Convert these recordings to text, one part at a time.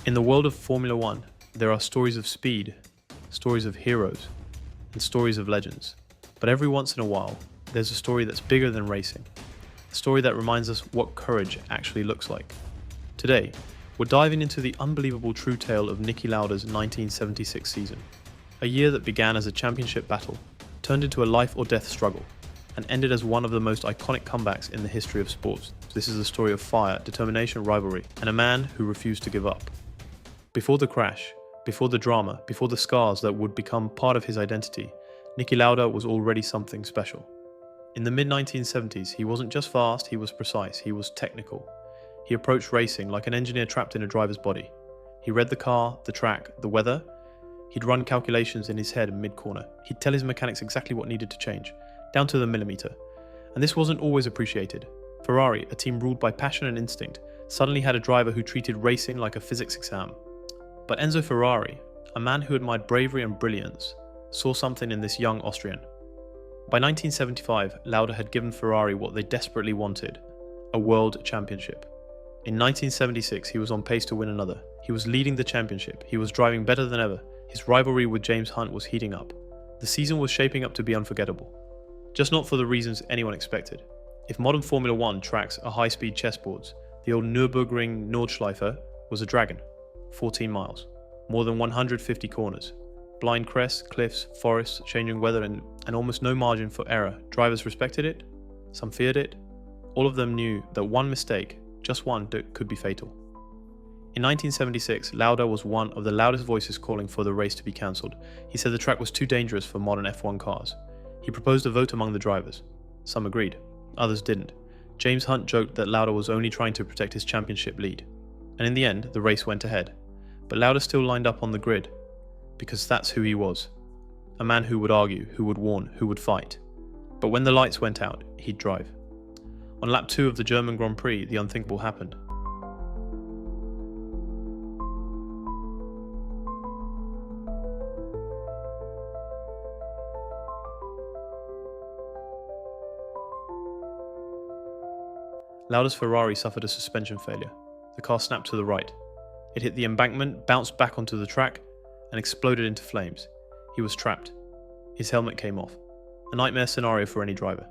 In the world of Formula One, there are stories of speed, stories of heroes, and stories of legends. But every once in a while, there's a story that's bigger than racing. A story that reminds us what courage actually looks like. Today, we're diving into the unbelievable true tale of Niki Lauda's 1976 season. A year that began as a championship battle, turned into a life or death struggle, and ended as one of the most iconic comebacks in the history of sports. This is a story of fire, determination, rivalry, and a man who refused to give up. Before the crash, before the drama, before the scars that would become part of his identity, Niki Lauda was already something special. In the mid-1970s, he wasn't just fast, he was precise, he was technical. He approached racing like an engineer trapped in a driver's body. He read the car, the track, the weather. He'd run calculations in his head mid-corner. He'd tell his mechanics exactly what needed to change, down to the millimeter. And this wasn't always appreciated. Ferrari, a team ruled by passion and instinct, suddenly had a driver who treated racing like a physics exam. But Enzo Ferrari, a man who admired bravery and brilliance, saw something in this young Austrian. By 1975, Lauda had given Ferrari what they desperately wanted, a world championship. In 1976, he was on pace to win another. He was leading the championship. He was driving better than ever. His rivalry with James Hunt was heating up. The season was shaping up to be unforgettable. Just not for the reasons anyone expected. If modern Formula One tracks are high-speed chessboards, the old Nürburgring Nordschleife was a dragon. 14 miles, more than 150 corners, blind crests, cliffs, forests, changing weather, and almost no margin for error. Drivers respected it, some feared it. All of them knew that one mistake, just one, could be fatal. In 1976, Lauda was one of the loudest voices calling for the race to be cancelled. He said the track was too dangerous for modern F1 cars. He proposed a vote among the drivers. Some agreed, others didn't. James Hunt joked that Lauda was only trying to protect his championship lead. And in the end, the race went ahead. But Lauda still lined up on the grid, because that's who he was. A man who would argue, who would warn, who would fight. But when the lights went out, he'd drive. On lap 2 of the German Grand Prix, the unthinkable happened. Lauda's Ferrari suffered a suspension failure. The car snapped to the right. It hit the embankment, bounced back onto the track, and exploded into flames. He was trapped. His helmet came off. A nightmare scenario for any driver.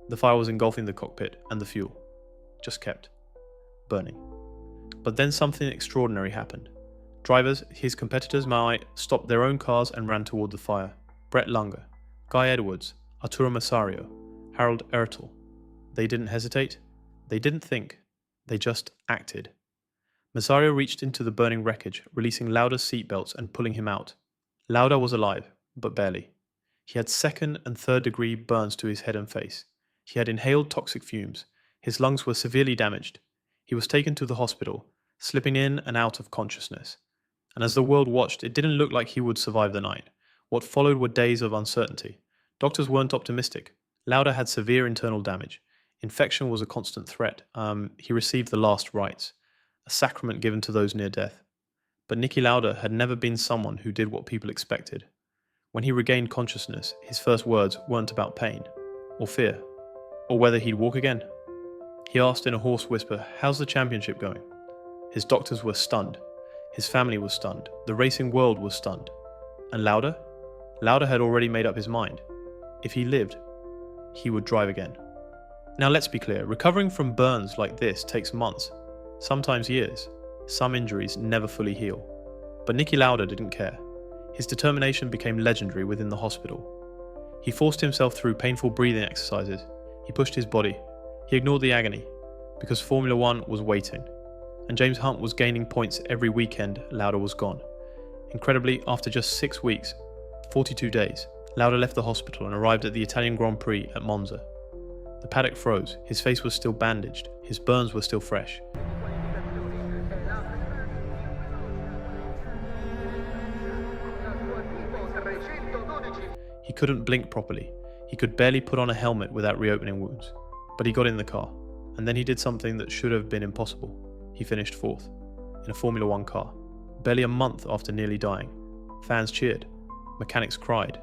The fire was engulfing the cockpit, and the fuel just kept burning. But then something extraordinary happened. Drivers, his competitors, stopped their own cars and ran toward the fire. Brett Langer, Guy Edwards, Arturo Massario, Harold Ertl. They didn't hesitate. They didn't think. They just acted. Massario reached into the burning wreckage, releasing Lauda's seatbelts and pulling him out. Lauda was alive, but barely. He had second and third degree burns to his head and face. He had inhaled toxic fumes. His lungs were severely damaged. He was taken to the hospital, slipping in and out of consciousness. And as the world watched, it didn't look like he would survive the night. What followed were days of uncertainty. Doctors weren't optimistic. Lauda had severe internal damage. Infection was a constant threat. He received the last rites, a sacrament given to those near death. But Niki Lauda had never been someone who did what people expected. When he regained consciousness, his first words weren't about pain, or fear, or whether he'd walk again. He asked in a hoarse whisper, "How's the championship going?" His doctors were stunned. His family was stunned. The racing world was stunned. And Lauda? Lauda had already made up his mind. If he lived, he would drive again. Now let's be clear, recovering from burns like this takes months, sometimes years. Some injuries never fully heal. But Niki Lauda didn't care. His determination became legendary within the hospital. He forced himself through painful breathing exercises. He pushed his body. He ignored the agony, because Formula One was waiting. And James Hunt was gaining points every weekend Lauda was gone. Incredibly, after just 6 weeks, 42 days, Lauda left the hospital and arrived at the Italian Grand Prix at Monza. The paddock froze, his face was still bandaged, his burns were still fresh. He couldn't blink properly, he could barely put on a helmet without reopening wounds. But he got in the car, and then he did something that should have been impossible. He finished 4th, in a Formula One car, barely a month after nearly dying. Fans cheered, mechanics cried,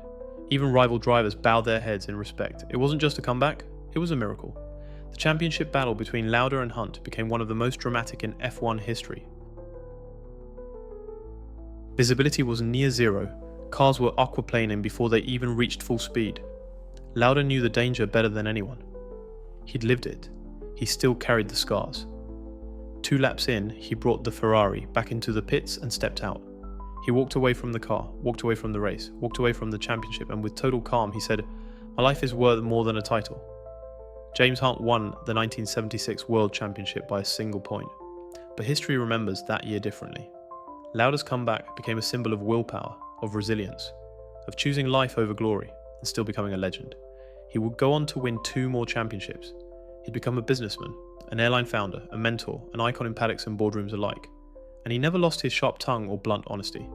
even rival drivers bowed their heads in respect. It wasn't just a comeback, it was a miracle. The championship battle between Lauda and Hunt became one of the most dramatic in F1 history. Visibility was near zero, cars were aquaplaning before they even reached full speed. Lauda knew the danger better than anyone. He'd lived it. He still carried the scars. 2 laps in, he brought the Ferrari back into the pits and stepped out. He walked away from the car, walked away from the race, walked away from the championship, and with total calm he said, "My life is worth more than a title." James Hunt won the 1976 World Championship by a single point, but history remembers that year differently. Lauda's comeback became a symbol of willpower, of resilience, of choosing life over glory and still becoming a legend. He would go on to win 2 more championships. He'd become a businessman, an airline founder, a mentor, an icon in paddocks and boardrooms alike. And he never lost his sharp tongue or blunt honesty.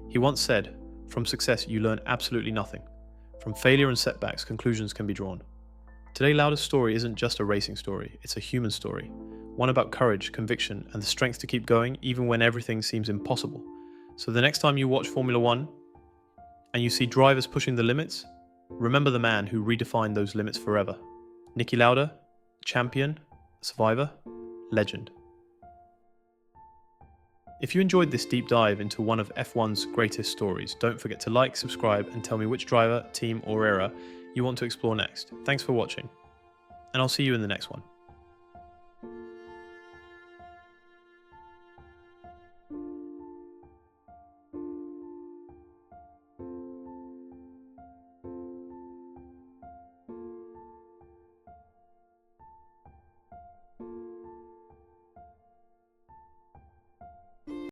He once said, "From success you learn absolutely nothing. From failure and setbacks, conclusions can be drawn." Today, Lauda's story isn't just a racing story, it's a human story. One about courage, conviction, and the strength to keep going even when everything seems impossible. So the next time you watch Formula One and you see drivers pushing the limits, remember the man who redefined those limits forever. Niki Lauda, champion, survivor, legend. If you enjoyed this deep dive into one of F1's greatest stories, don't forget to like, subscribe, and tell me which driver, team, or era you want to explore next. Thanks for watching, and I'll see you in the next one.